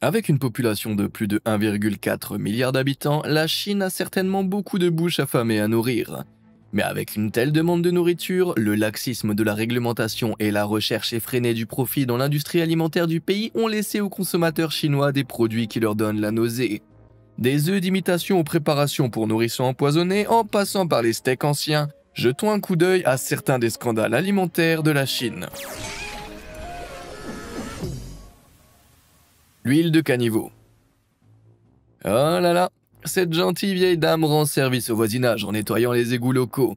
Avec une population de plus de 1,4 milliard d'habitants, la Chine a certainement beaucoup de bouches affamées à nourrir. Mais avec une telle demande de nourriture, le laxisme de la réglementation et la recherche effrénée du profit dans l'industrie alimentaire du pays ont laissé aux consommateurs chinois des produits qui leur donnent la nausée. Des œufs d'imitation aux préparations pour nourrissons empoisonnés, en passant par les steaks anciens, jetons un coup d'œil à certains des scandales alimentaires de la Chine. L'huile de caniveau. Oh là là, cette gentille vieille dame rend service au voisinage en nettoyant les égouts locaux.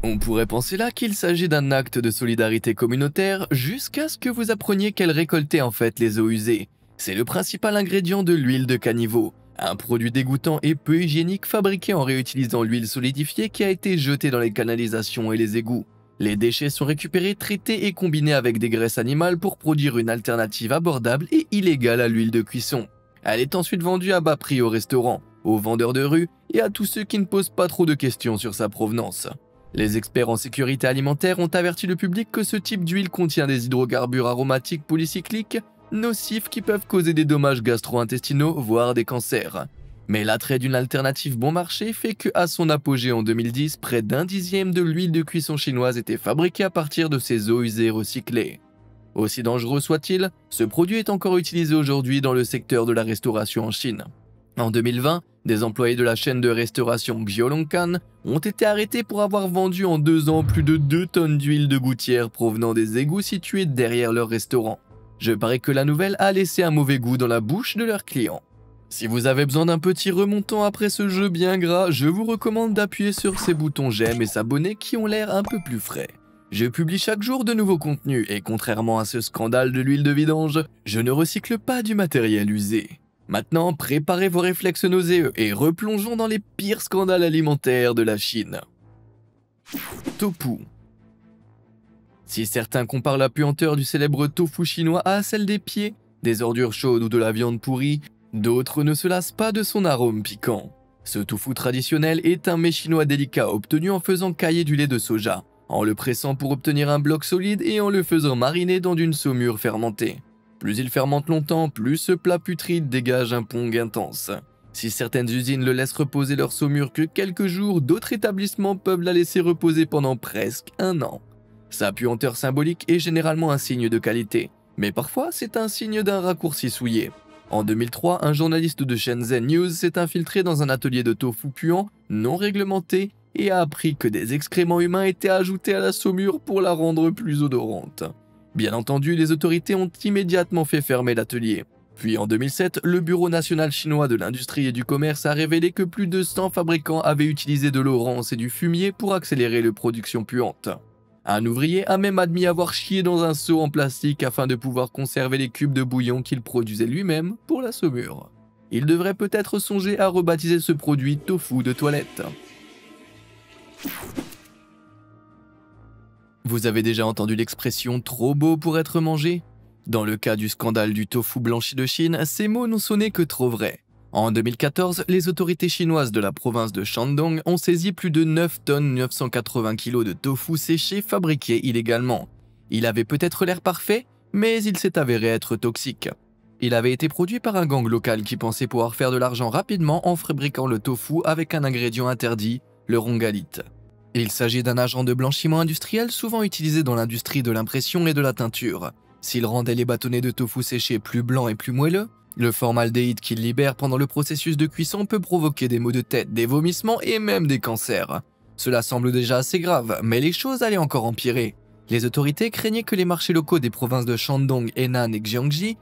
On pourrait penser là qu'il s'agit d'un acte de solidarité communautaire jusqu'à ce que vous appreniez qu'elle récoltait en fait les eaux usées. C'est le principal ingrédient de l'huile de caniveau, un produit dégoûtant et peu hygiénique fabriqué en réutilisant l'huile solidifiée qui a été jetée dans les canalisations et les égouts. Les déchets sont récupérés, traités et combinés avec des graisses animales pour produire une alternative abordable et illégale à l'huile de cuisson. Elle est ensuite vendue à bas prix aux restaurants, aux vendeurs de rue et à tous ceux qui ne posent pas trop de questions sur sa provenance. Les experts en sécurité alimentaire ont averti le public que ce type d'huile contient des hydrocarbures aromatiques polycycliques nocifs qui peuvent causer des dommages gastro-intestinaux, voire des cancers. Mais l'attrait d'une alternative bon marché fait que, à son apogée en 2010, près d'un dixième de l'huile de cuisson chinoise était fabriquée à partir de ces eaux usées recyclées. Aussi dangereux soit-il, ce produit est encore utilisé aujourd'hui dans le secteur de la restauration en Chine. En 2020, des employés de la chaîne de restauration Xiaolongkan ont été arrêtés pour avoir vendu en 2 ans plus de 2 tonnes d'huile de gouttière provenant des égouts situés derrière leur restaurant. Je parie que la nouvelle a laissé un mauvais goût dans la bouche de leurs clients. Si vous avez besoin d'un petit remontant après ce jeu bien gras, je vous recommande d'appuyer sur ces boutons j'aime et s'abonner qui ont l'air un peu plus frais. Je publie chaque jour de nouveaux contenus et contrairement à ce scandale de l'huile de vidange, je ne recycle pas du matériel usé. Maintenant, préparez vos réflexes nauséeux et replongeons dans les pires scandales alimentaires de la Chine. Tofu. Si certains comparent la puanteur du célèbre tofu chinois à celle des pieds, des ordures chaudes ou de la viande pourrie, d'autres ne se lassent pas de son arôme piquant. Ce tofu traditionnel est un mets chinois délicat obtenu en faisant cailler du lait de soja, en le pressant pour obtenir un bloc solide et en le faisant mariner dans une saumure fermentée. Plus il fermente longtemps, plus ce plat putride dégage un pong intense. Si certaines usines le laissent reposer leur saumure que quelques jours, d'autres établissements peuvent la laisser reposer pendant presque 1 an. Sa puanteur symbolique est généralement un signe de qualité, mais parfois c'est un signe d'un raccourci souillé. En 2003, un journaliste de Shenzhen News s'est infiltré dans un atelier de tofu puant, non réglementé, et a appris que des excréments humains étaient ajoutés à la saumure pour la rendre plus odorante. Bien entendu, les autorités ont immédiatement fait fermer l'atelier. Puis en 2007, le Bureau national chinois de l'industrie et du commerce a révélé que plus de 100 fabricants avaient utilisé de l'eau rance et du fumier pour accélérer la production puante. Un ouvrier a même admis avoir chié dans un seau en plastique afin de pouvoir conserver les cubes de bouillon qu'il produisait lui-même pour la saumure. Il devrait peut-être songer à rebaptiser ce produit tofu de toilette. Vous avez déjà entendu l'expression « trop beau pour être mangé » ? Dans le cas du scandale du tofu blanchi de Chine, ces mots n'ont sonné que trop vrai. En 2014, les autorités chinoises de la province de Shandong ont saisi plus de 9 tonnes 980 kg de tofu séché fabriqué illégalement. Il avait peut-être l'air parfait, mais il s'est avéré être toxique. Il avait été produit par un gang local qui pensait pouvoir faire de l'argent rapidement en fabriquant le tofu avec un ingrédient interdit, le rongalite. Il s'agit d'un agent de blanchiment industriel souvent utilisé dans l'industrie de l'impression et de la teinture. S'il rendait les bâtonnets de tofu séchés plus blancs et plus moelleux, le formaldéhyde qu'il libère pendant le processus de cuisson peut provoquer des maux de tête, des vomissements et même des cancers. Cela semble déjà assez grave, mais les choses allaient encore empirer. Les autorités craignaient que les marchés locaux des provinces de Shandong, Henan et Jiangxi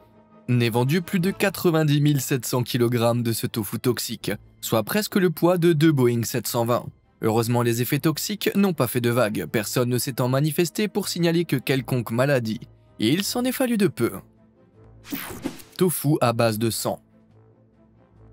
n'aient vendu plus de 90 700 kg de ce tofu toxique, soit presque le poids de 2 Boeing 720. Heureusement, les effets toxiques n'ont pas fait de vagues, personne ne s'étant manifesté pour signaler que quelconque maladie. Et il s'en est fallu de peu. Tofu à base de sang.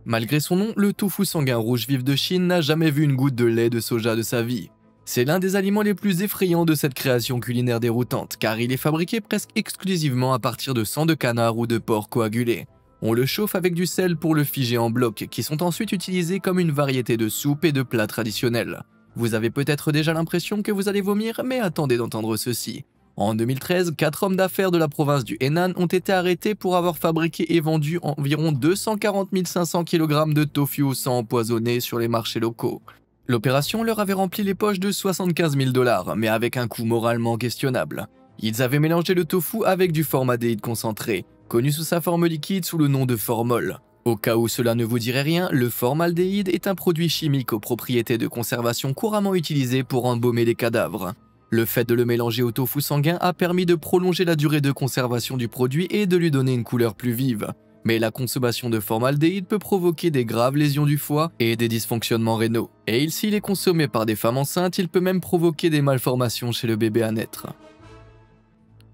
Malgré son nom, le tofu sanguin rouge vif de Chine n'a jamais vu une goutte de lait de soja de sa vie. C'est l'un des aliments les plus effrayants de cette création culinaire déroutante, car il est fabriqué presque exclusivement à partir de sang de canard ou de porc coagulé. On le chauffe avec du sel pour le figer en blocs, qui sont ensuite utilisés comme une variété de soupes et de plats traditionnels. Vous avez peut-être déjà l'impression que vous allez vomir, mais attendez d'entendre ceci. En 2013, 4 hommes d'affaires de la province du Henan ont été arrêtés pour avoir fabriqué et vendu environ 240 500 kg de tofu au sang empoisonné sur les marchés locaux. L'opération leur avait rempli les poches de 75 000 $, mais avec un coût moralement questionnable. Ils avaient mélangé le tofu avec du formaldéhyde concentré, connu sous sa forme liquide sous le nom de formol. Au cas où cela ne vous dirait rien, le formaldéhyde est un produit chimique aux propriétés de conservation couramment utilisé pour embaumer les cadavres. Le fait de le mélanger au tofu sanguin a permis de prolonger la durée de conservation du produit et de lui donner une couleur plus vive. Mais la consommation de formaldéhyde peut provoquer des graves lésions du foie et des dysfonctionnements rénaux. Et s'il est consommé par des femmes enceintes, il peut même provoquer des malformations chez le bébé à naître.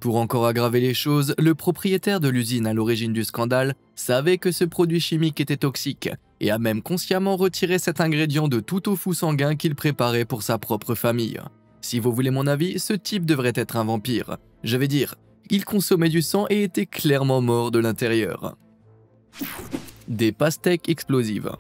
Pour encore aggraver les choses, le propriétaire de l'usine à l'origine du scandale savait que ce produit chimique était toxique et a même consciemment retiré cet ingrédient de tout tofu sanguin qu'il préparait pour sa propre famille. Si vous voulez mon avis, ce type devrait être un vampire. Je vais dire, il consommait du sang et était clairement mort de l'intérieur. Des pastèques explosives.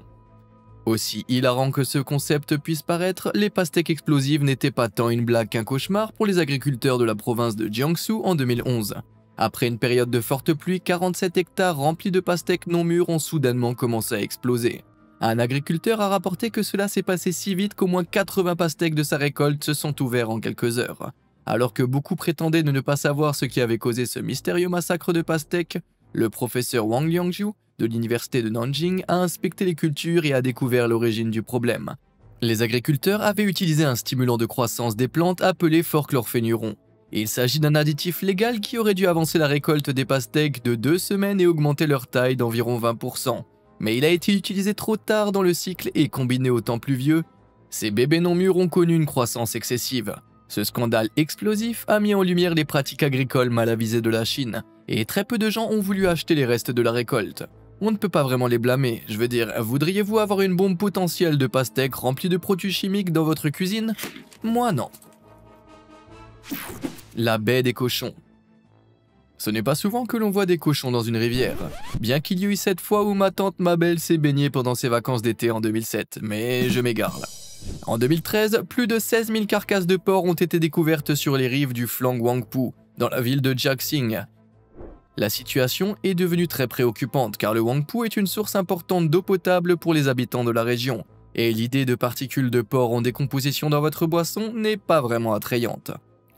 Aussi hilarant que ce concept puisse paraître, les pastèques explosives n'étaient pas tant une blague qu'un cauchemar pour les agriculteurs de la province de Jiangsu en 2011. Après une période de forte pluie, 47 hectares remplis de pastèques non mûres ont soudainement commencé à exploser. Un agriculteur a rapporté que cela s'est passé si vite qu'au moins 80 pastèques de sa récolte se sont ouverts en quelques heures. Alors que beaucoup prétendaient de ne pas savoir ce qui avait causé ce mystérieux massacre de pastèques, le professeur Wang Liangju de l'université de Nanjing a inspecté les cultures et a découvert l'origine du problème. Les agriculteurs avaient utilisé un stimulant de croissance des plantes appelé forchlorphénuron. Il s'agit d'un additif légal qui aurait dû avancer la récolte des pastèques de 2 semaines et augmenter leur taille d'environ 20%. Mais il a été utilisé trop tard dans le cycle et combiné au temps pluvieux, ces bébés non mûrs ont connu une croissance excessive. Ce scandale explosif a mis en lumière les pratiques agricoles mal avisées de la Chine, et très peu de gens ont voulu acheter les restes de la récolte. On ne peut pas vraiment les blâmer, je veux dire, voudriez-vous avoir une bombe potentielle de pastèques remplie de produits chimiques dans votre cuisine? Moi non. La baie des cochons. Ce n'est pas souvent que l'on voit des cochons dans une rivière, bien qu'il y ait eu cette fois où ma tante Mabel s'est baignée pendant ses vacances d'été en 2007, mais je m'égare là. En 2013, plus de 16 000 carcasses de porcs ont été découvertes sur les rives du fleuve Huangpu, dans la ville de Jiaxing. La situation est devenue très préoccupante car le Huangpu est une source importante d'eau potable pour les habitants de la région, et l'idée de particules de porc en décomposition dans votre boisson n'est pas vraiment attrayante.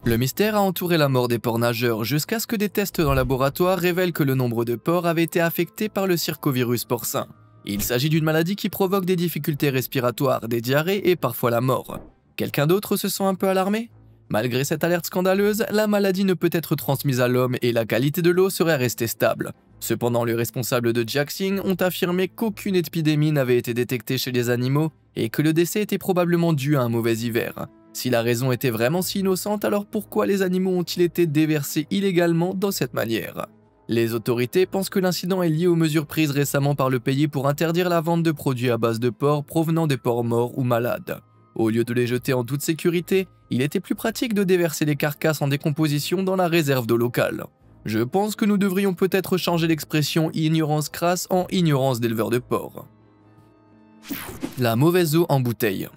Le mystère a entouré la mort des porcs nageurs jusqu'à ce que des tests dans laboratoire révèlent que le nombre de porcs avait été affecté par le circovirus porcin. Il s'agit d'une maladie qui provoque des difficultés respiratoires, des diarrhées et parfois la mort. Quelqu'un d'autre se sent un peu alarmé? Malgré cette alerte scandaleuse, la maladie ne peut être transmise à l'homme et la qualité de l'eau serait restée stable. Cependant, les responsables de Jiaxing ont affirmé qu'aucune épidémie n'avait été détectée chez les animaux et que le décès était probablement dû à un mauvais hiver. Si la raison était vraiment si innocente, alors pourquoi les animaux ont-ils été déversés illégalement dans cette manière? Les autorités pensent que l'incident est lié aux mesures prises récemment par le pays pour interdire la vente de produits à base de porc provenant des porcs morts ou malades. Au lieu de les jeter en toute sécurité, il était plus pratique de déverser les carcasses en décomposition dans la réserve d'eau locale. Je pense que nous devrions peut-être changer l'expression ignorance crasse en ignorance d'éleveurs de porcs. La mauvaise eau en bouteille.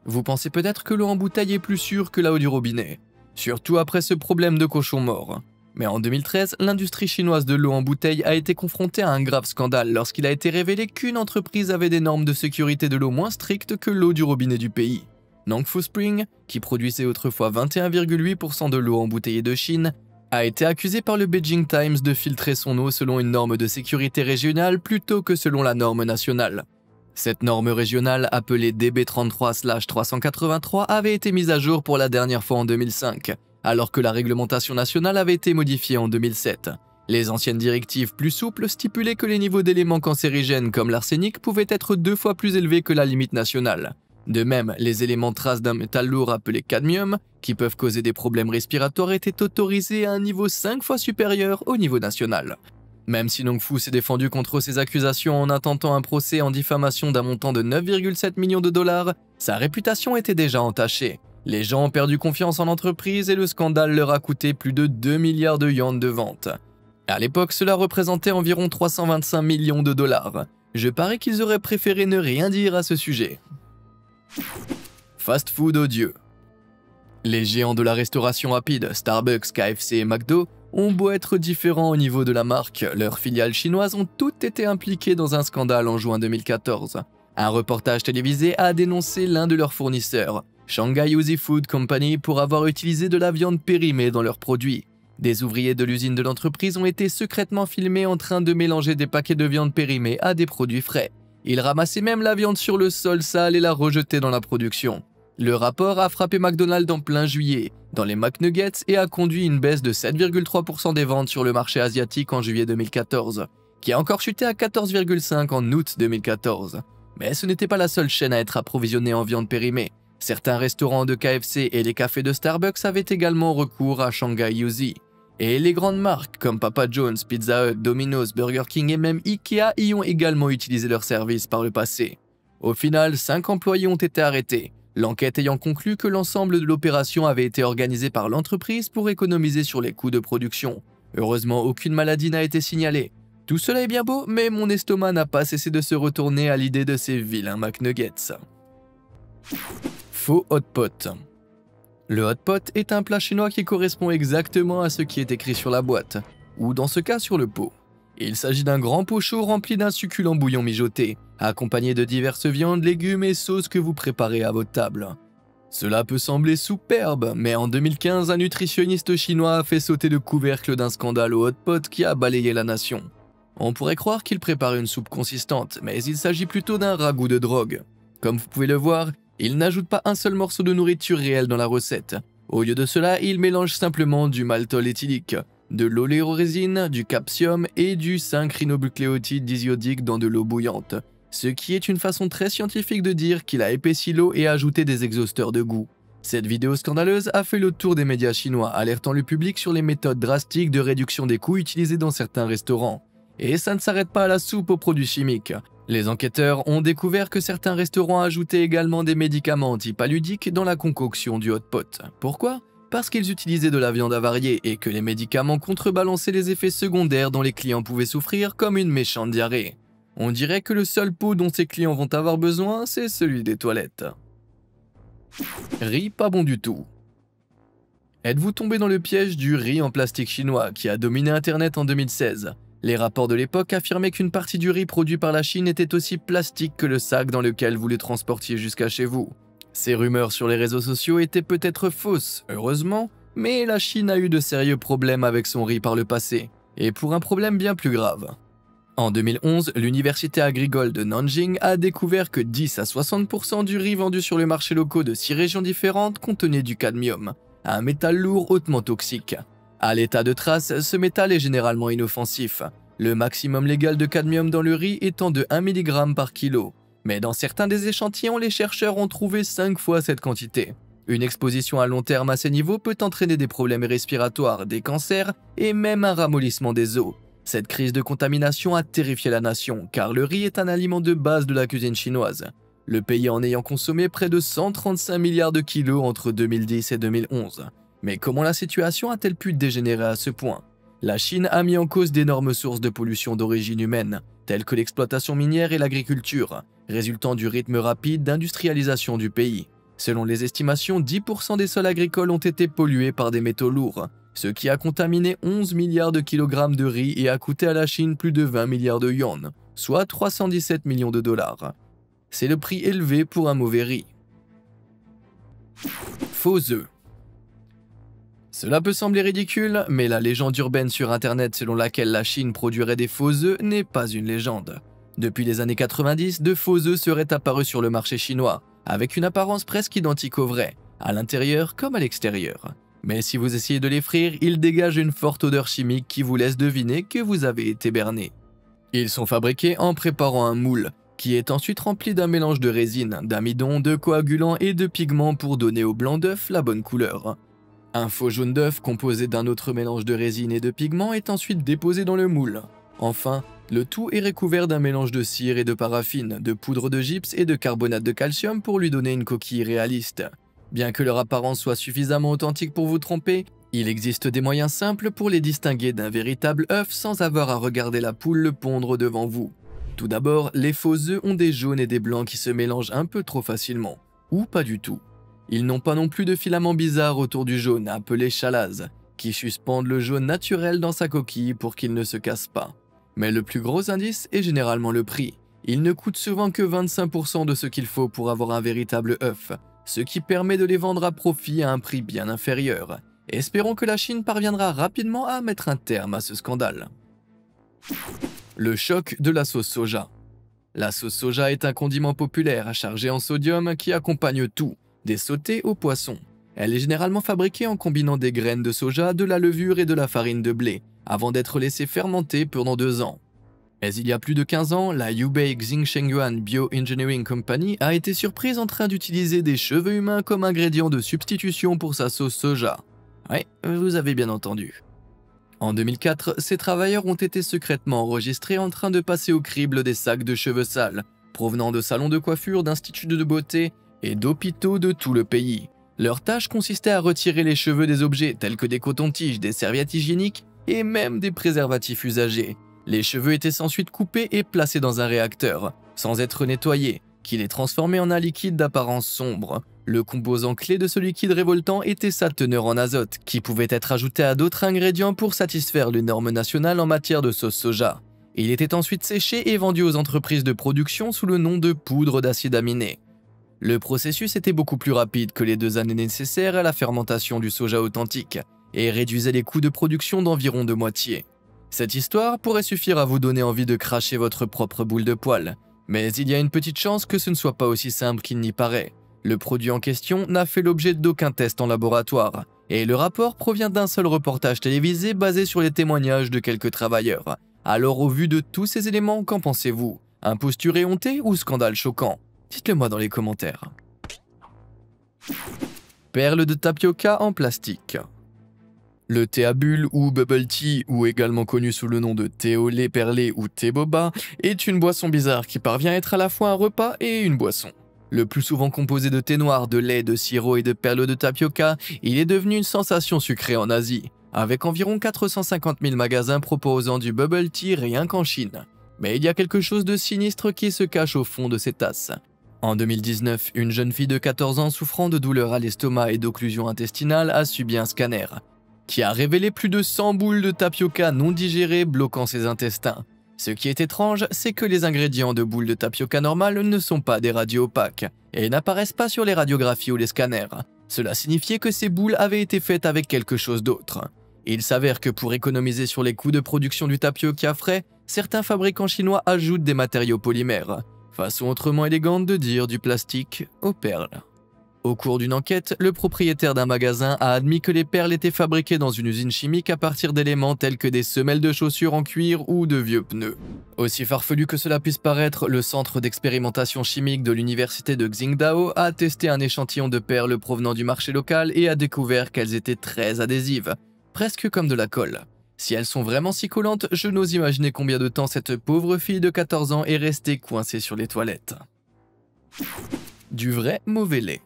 Vous pensez peut-être que l'eau en bouteille est plus sûre que l'eau du robinet, surtout après ce problème de cochons morts. Mais en 2013, l'industrie chinoise de l'eau en bouteille a été confrontée à un grave scandale lorsqu'il a été révélé qu'une entreprise avait des normes de sécurité de l'eau moins strictes que l'eau du robinet du pays. Nongfu Spring, qui produisait autrefois 21,8% de l'eau embouteillée de Chine, a été accusée par le Beijing Times de filtrer son eau selon une norme de sécurité régionale plutôt que selon la norme nationale. Cette norme régionale, appelée DB33/383, avait été mise à jour pour la dernière fois en 2005, alors que la réglementation nationale avait été modifiée en 2007. Les anciennes directives plus souples stipulaient que les niveaux d'éléments cancérigènes comme l'arsenic pouvaient être 2 fois plus élevés que la limite nationale. De même, les éléments traces d'un métal lourd appelé cadmium, qui peuvent causer des problèmes respiratoires, étaient autorisés à un niveau 5 fois supérieur au niveau national. Même si Nongfu s'est défendu contre ces accusations en intentant un procès en diffamation d'un montant de 9,7 millions de dollars, sa réputation était déjà entachée. Les gens ont perdu confiance en l'entreprise et le scandale leur a coûté plus de 2 milliards de yuan de vente. À l'époque, cela représentait environ 325 millions de dollars. Je parie qu'ils auraient préféré ne rien dire à ce sujet. Fast food odieux. Les géants de la restauration rapide, Starbucks, KFC et McDo, ont beau être différents au niveau de la marque, leurs filiales chinoises ont toutes été impliquées dans un scandale en juin 2014. Un reportage télévisé a dénoncé l'un de leurs fournisseurs, Shanghai Uzi Food Company, pour avoir utilisé de la viande périmée dans leurs produits. Des ouvriers de l'usine de l'entreprise ont été secrètement filmés en train de mélanger des paquets de viande périmée à des produits frais. Ils ramassaient même la viande sur le sol sale et la rejetaient dans la production. Le rapport a frappé McDonald's en plein juillet, dans les McNuggets, et a conduit une baisse de 7,3% des ventes sur le marché asiatique en juillet 2014, qui a encore chuté à 14,5% en août 2014. Mais ce n'était pas la seule chaîne à être approvisionnée en viande périmée. Certains restaurants de KFC et les cafés de Starbucks avaient également recours à Shanghai Uzi. Et les grandes marques comme Papa John's, Pizza Hut, Domino's, Burger King et même Ikea y ont également utilisé leurs services par le passé. Au final, 5 employés ont été arrêtés, l'enquête ayant conclu que l'ensemble de l'opération avait été organisé par l'entreprise pour économiser sur les coûts de production. Heureusement, aucune maladie n'a été signalée. Tout cela est bien beau, mais mon estomac n'a pas cessé de se retourner à l'idée de ces vilains McNuggets. Faux hot pot. Le hot pot est un plat chinois qui correspond exactement à ce qui est écrit sur la boîte, ou dans ce cas sur le pot. Il s'agit d'un grand pot chaud rempli d'un succulent bouillon mijoté, accompagné de diverses viandes, légumes et sauces que vous préparez à votre table. Cela peut sembler superbe, mais en 2015, un nutritionniste chinois a fait sauter le couvercle d'un scandale au hot pot qui a balayé la nation. On pourrait croire qu'il prépare une soupe consistante, mais il s'agit plutôt d'un ragoût de drogue. Comme vous pouvez le voir, il n'ajoute pas un seul morceau de nourriture réelle dans la recette. Au lieu de cela, il mélange simplement du maltol éthylique, de l'oléorésine, du capsium et du 5-rinonucléotide disiodique dans de l'eau bouillante, ce qui est une façon très scientifique de dire qu'il a épaissi l'eau et ajouté des exhausteurs de goût. Cette vidéo scandaleuse a fait le tour des médias chinois, alertant le public sur les méthodes drastiques de réduction des coûts utilisées dans certains restaurants. Et ça ne s'arrête pas à la soupe aux produits chimiques. Les enquêteurs ont découvert que certains restaurants ajoutaient également des médicaments antipaludiques dans la concoction du hot pot. Pourquoi ? Parce qu'ils utilisaient de la viande avariée et que les médicaments contrebalançaient les effets secondaires dont les clients pouvaient souffrir, comme une méchante diarrhée. On dirait que le seul pot dont ces clients vont avoir besoin, c'est celui des toilettes. Riz pas bon du tout. Êtes-vous tombé dans le piège du riz en plastique chinois qui a dominé Internet en 2016 ? Les rapports de l'époque affirmaient qu'une partie du riz produit par la Chine était aussi plastique que le sac dans lequel vous le transportiez jusqu'à chez vous. Ces rumeurs sur les réseaux sociaux étaient peut-être fausses, heureusement, mais la Chine a eu de sérieux problèmes avec son riz par le passé, et pour un problème bien plus grave. En 2011, l'université agricole de Nanjing a découvert que 10 à 60% du riz vendu sur le marché local de 6 régions différentes contenait du cadmium, un métal lourd hautement toxique. À l'état de trace, ce métal est généralement inoffensif, le maximum légal de cadmium dans le riz étant de 1 mg par kilo. Mais dans certains des échantillons, les chercheurs ont trouvé 5 fois cette quantité. Une exposition à long terme à ces niveaux peut entraîner des problèmes respiratoires, des cancers et même un ramollissement des os. Cette crise de contamination a terrifié la nation, car le riz est un aliment de base de la cuisine chinoise. Le pays en ayant consommé près de 135 milliards de kilos entre 2010 et 2011. Mais comment la situation a-t-elle pu dégénérer à ce point ? La Chine a mis en cause d'énormes sources de pollution d'origine humaine, telles que l'exploitation minière et l'agriculture, résultant du rythme rapide d'industrialisation du pays. Selon les estimations, 10% des sols agricoles ont été pollués par des métaux lourds, ce qui a contaminé 11 milliards de kilogrammes de riz et a coûté à la Chine plus de 20 milliards de yuan, soit 317 millions de dollars. C'est le prix élevé pour un mauvais riz. Faux œufs. Cela peut sembler ridicule, mais la légende urbaine sur internet selon laquelle la Chine produirait des faux œufs n'est pas une légende. Depuis les années 90, de faux œufs seraient apparus sur le marché chinois, avec une apparence presque identique au vrai, à l'intérieur comme à l'extérieur. Mais si vous essayez de les frire, ils dégagent une forte odeur chimique qui vous laisse deviner que vous avez été berné. Ils sont fabriqués en préparant un moule, qui est ensuite rempli d'un mélange de résine, d'amidon, de coagulants et de pigments pour donner au blanc d'œuf la bonne couleur. Un faux jaune d'œuf composé d'un autre mélange de résine et de pigments est ensuite déposé dans le moule. Enfin, le tout est recouvert d'un mélange de cire et de paraffine, de poudre de gypse et de carbonate de calcium pour lui donner une coquille réaliste. Bien que leur apparence soit suffisamment authentique pour vous tromper, il existe des moyens simples pour les distinguer d'un véritable œuf sans avoir à regarder la poule le pondre devant vous. Tout d'abord, les faux œufs ont des jaunes et des blancs qui se mélangent un peu trop facilement, ou pas du tout. Ils n'ont pas non plus de filaments bizarres autour du jaune, appelé chalaze, qui suspendent le jaune naturel dans sa coquille pour qu'il ne se casse pas. Mais le plus gros indice est généralement le prix. Il ne coûte souvent que 25% de ce qu'il faut pour avoir un véritable œuf, ce qui permet de les vendre à profit à un prix bien inférieur. Espérons que la Chine parviendra rapidement à mettre un terme à ce scandale. Le choc de la sauce soja. La sauce soja est un condiment populaire chargé en sodium qui accompagne tout, des sautés aux poissons. Elle est généralement fabriquée en combinant des graines de soja, de la levure et de la farine de blé, avant d'être laissée fermenter pendant 2 ans. Mais il y a plus de 15 ans, la Yubei Xingshengyuan Bioengineering Company a été surprise en train d'utiliser des cheveux humains comme ingrédient de substitution pour sa sauce soja. Ouais, vous avez bien entendu. En 2004, ces travailleurs ont été secrètement enregistrés en train de passer au crible des sacs de cheveux sales, provenant de salons de coiffure, d'instituts de beauté et d'hôpitaux de tout le pays. Leur tâche consistait à retirer les cheveux des objets tels que des cotons-tiges, des serviettes hygiéniques et même des préservatifs usagés. Les cheveux étaient ensuite coupés et placés dans un réacteur, sans être nettoyés, qui les transformait en un liquide d'apparence sombre. Le composant clé de ce liquide révoltant était sa teneur en azote, qui pouvait être ajouté à d'autres ingrédients pour satisfaire les normes nationales en matière de sauce soja. Il était ensuite séché et vendu aux entreprises de production sous le nom de poudre d'acide aminé. Le processus était beaucoup plus rapide que les 2 années nécessaires à la fermentation du soja authentique, et réduisait les coûts de production d'environ de moitié. Cette histoire pourrait suffire à vous donner envie de cracher votre propre boule de poil, mais il y a une petite chance que ce ne soit pas aussi simple qu'il n'y paraît. Le produit en question n'a fait l'objet d'aucun test en laboratoire, et le rapport provient d'un seul reportage télévisé basé sur les témoignages de quelques travailleurs. Alors au vu de tous ces éléments, qu'en pensez-vous? Imposture éhontée ou scandale choquant? Dites-le moi dans les commentaires. Perles de tapioca en plastique. Le thé à bulles ou bubble tea, ou également connu sous le nom de thé au lait perlé ou thé boba, est une boisson bizarre qui parvient à être à la fois un repas et une boisson. Le plus souvent composé de thé noir, de lait, de sirop et de perles de tapioca, il est devenu une sensation sucrée en Asie, avec environ 450 000 magasins proposant du bubble tea rien qu'en Chine. Mais il y a quelque chose de sinistre qui se cache au fond de ces tasses. En 2019, une jeune fille de 14 ans souffrant de douleurs à l'estomac et d'occlusion intestinale a subi un scanner, qui a révélé plus de 100 boules de tapioca non digérées bloquant ses intestins. Ce qui est étrange, c'est que les ingrédients de boules de tapioca normales ne sont pas des radios opaques et n'apparaissent pas sur les radiographies ou les scanners. Cela signifiait que ces boules avaient été faites avec quelque chose d'autre. Il s'avère que pour économiser sur les coûts de production du tapioca frais, certains fabricants chinois ajoutent des matériaux polymères, façon autrement élégante de dire du plastique aux perles. Au cours d'une enquête, le propriétaire d'un magasin a admis que les perles étaient fabriquées dans une usine chimique à partir d'éléments tels que des semelles de chaussures en cuir ou de vieux pneus. Aussi farfelu que cela puisse paraître, le centre d'expérimentation chimique de l'université de Qingdao a testé un échantillon de perles provenant du marché local et a découvert qu'elles étaient très adhésives, presque comme de la colle. Si elles sont vraiment si collantes, je n'ose imaginer combien de temps cette pauvre fille de 14 ans est restée coincée sur les toilettes. Du vrai mauvais lait.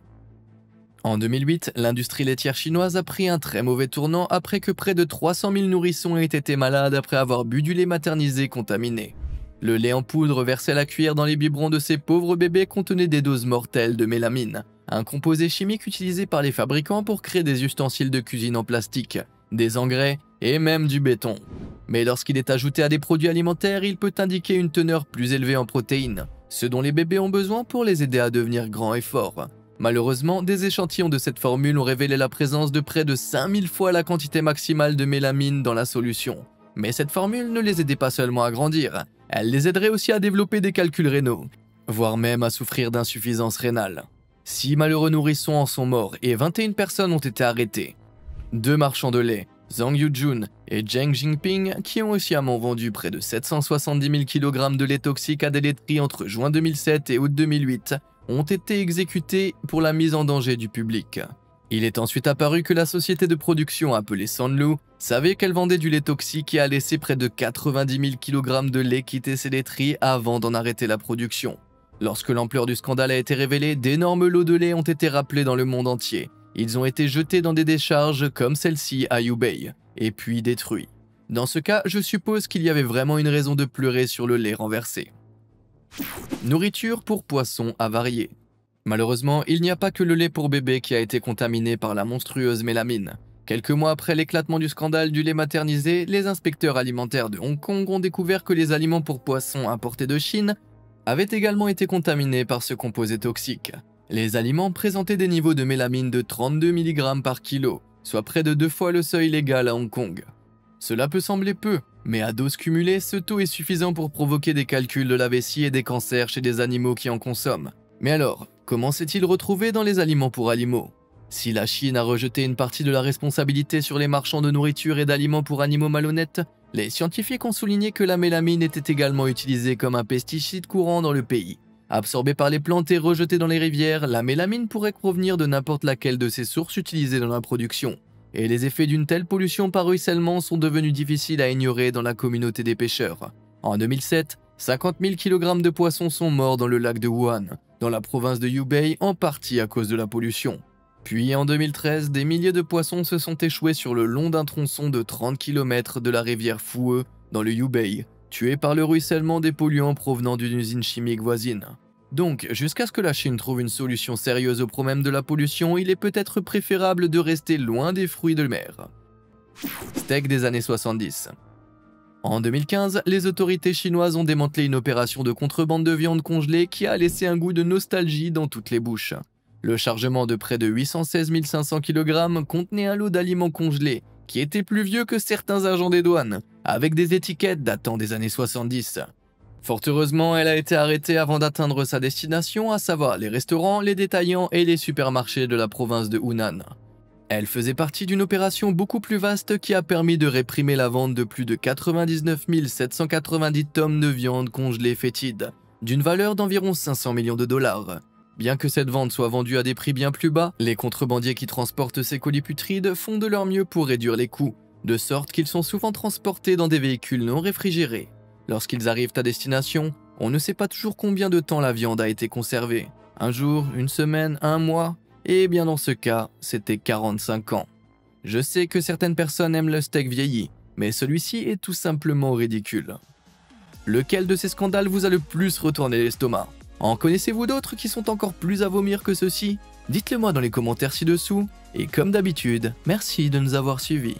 En 2008, l'industrie laitière chinoise a pris un très mauvais tournant après que près de 300 000 nourrissons aient été malades après avoir bu du lait maternisé contaminé. Le lait en poudre versé à la cuillère dans les biberons de ces pauvres bébés contenait des doses mortelles de mélamine, un composé chimique utilisé par les fabricants pour créer des ustensiles de cuisine en plastique, des engrais et même du béton. Mais lorsqu'il est ajouté à des produits alimentaires, il peut indiquer une teneur plus élevée en protéines, ce dont les bébés ont besoin pour les aider à devenir grands et forts. Malheureusement, des échantillons de cette formule ont révélé la présence de près de 5000 fois la quantité maximale de mélamine dans la solution. Mais cette formule ne les aidait pas seulement à grandir, elle les aiderait aussi à développer des calculs rénaux, voire même à souffrir d'insuffisance rénale. 6 malheureux nourrissons en sont morts et 21 personnes ont été arrêtées. 2 marchands de lait, Zhang Yujun et Zheng Jinping, qui ont sciemment vendu près de 770 000 kg de lait toxique à des laiteries entre juin 2007 et août 2008, ont été exécutés pour la mise en danger du public. Il est ensuite apparu que la société de production appelée Sanlu savait qu'elle vendait du lait toxique et a laissé près de 90 000 kg de lait quitter ses laiteries avant d'en arrêter la production. Lorsque l'ampleur du scandale a été révélée, d'énormes lots de lait ont été rappelés dans le monde entier. Ils ont été jetés dans des décharges comme celle-ci à Yubei, et puis détruits. Dans ce cas, je suppose qu'il y avait vraiment une raison de pleurer sur le lait renversé. Nourriture pour poissons avariés. Malheureusement, il n'y a pas que le lait pour bébé qui a été contaminé par la monstrueuse mélamine. Quelques mois après l'éclatement du scandale du lait maternisé, les inspecteurs alimentaires de Hong Kong ont découvert que les aliments pour poissons importés de Chine avaient également été contaminés par ce composé toxique. Les aliments présentaient des niveaux de mélamine de 32 mg par kilo, soit près de 2 fois le seuil légal à Hong Kong. Cela peut sembler peu, mais à dose cumulée, ce taux est suffisant pour provoquer des calculs de la vessie et des cancers chez des animaux qui en consomment. Mais alors, comment s'est-il retrouvé dans les aliments pour animaux? Si la Chine a rejeté une partie de la responsabilité sur les marchands de nourriture et d'aliments pour animaux malhonnêtes, les scientifiques ont souligné que la mélamine était également utilisée comme un pesticide courant dans le pays. Absorbée par les plantes et rejetée dans les rivières, la mélamine pourrait provenir de n'importe laquelle de ces sources utilisées dans la production. Et les effets d'une telle pollution par ruissellement sont devenus difficiles à ignorer dans la communauté des pêcheurs. En 2007, 50 000 kg de poissons sont morts dans le lac de Wuhan, dans la province de Hubei, en partie à cause de la pollution. Puis en 2013, des milliers de poissons se sont échoués sur le long d'un tronçon de 30 km de la rivière Foueux, dans le Hubei, tués par le ruissellement des polluants provenant d'une usine chimique voisine. Donc, jusqu'à ce que la Chine trouve une solution sérieuse au problème de la pollution, il est peut-être préférable de rester loin des fruits de mer. Steak des années 70. En 2015, les autorités chinoises ont démantelé une opération de contrebande de viande congelée qui a laissé un goût de nostalgie dans toutes les bouches. Le chargement de près de 816 500 kg contenait un lot d'aliments congelés qui était plus vieux que certains agents des douanes, avec des étiquettes datant des années 70. Fort heureusement, elle a été arrêtée avant d'atteindre sa destination, à savoir les restaurants, les détaillants et les supermarchés de la province de Hunan. Elle faisait partie d'une opération beaucoup plus vaste qui a permis de réprimer la vente de plus de 99 790 tonnes de viande congelée fétide, d'une valeur d'environ 500 millions de dollars. Bien que cette vente soit vendue à des prix bien plus bas, les contrebandiers qui transportent ces colis putrides font de leur mieux pour réduire les coûts, de sorte qu'ils sont souvent transportés dans des véhicules non réfrigérés. Lorsqu'ils arrivent à destination, on ne sait pas toujours combien de temps la viande a été conservée. Un jour, une semaine, un mois, et bien dans ce cas, c'était 45 ans. Je sais que certaines personnes aiment le steak vieilli, mais celui-ci est tout simplement ridicule. Lequel de ces scandales vous a le plus retourné l'estomac? En connaissez-vous d'autres qui sont encore plus à vomir que ceux-ci? Dites-le moi dans les commentaires ci-dessous, et comme d'habitude, merci de nous avoir suivis.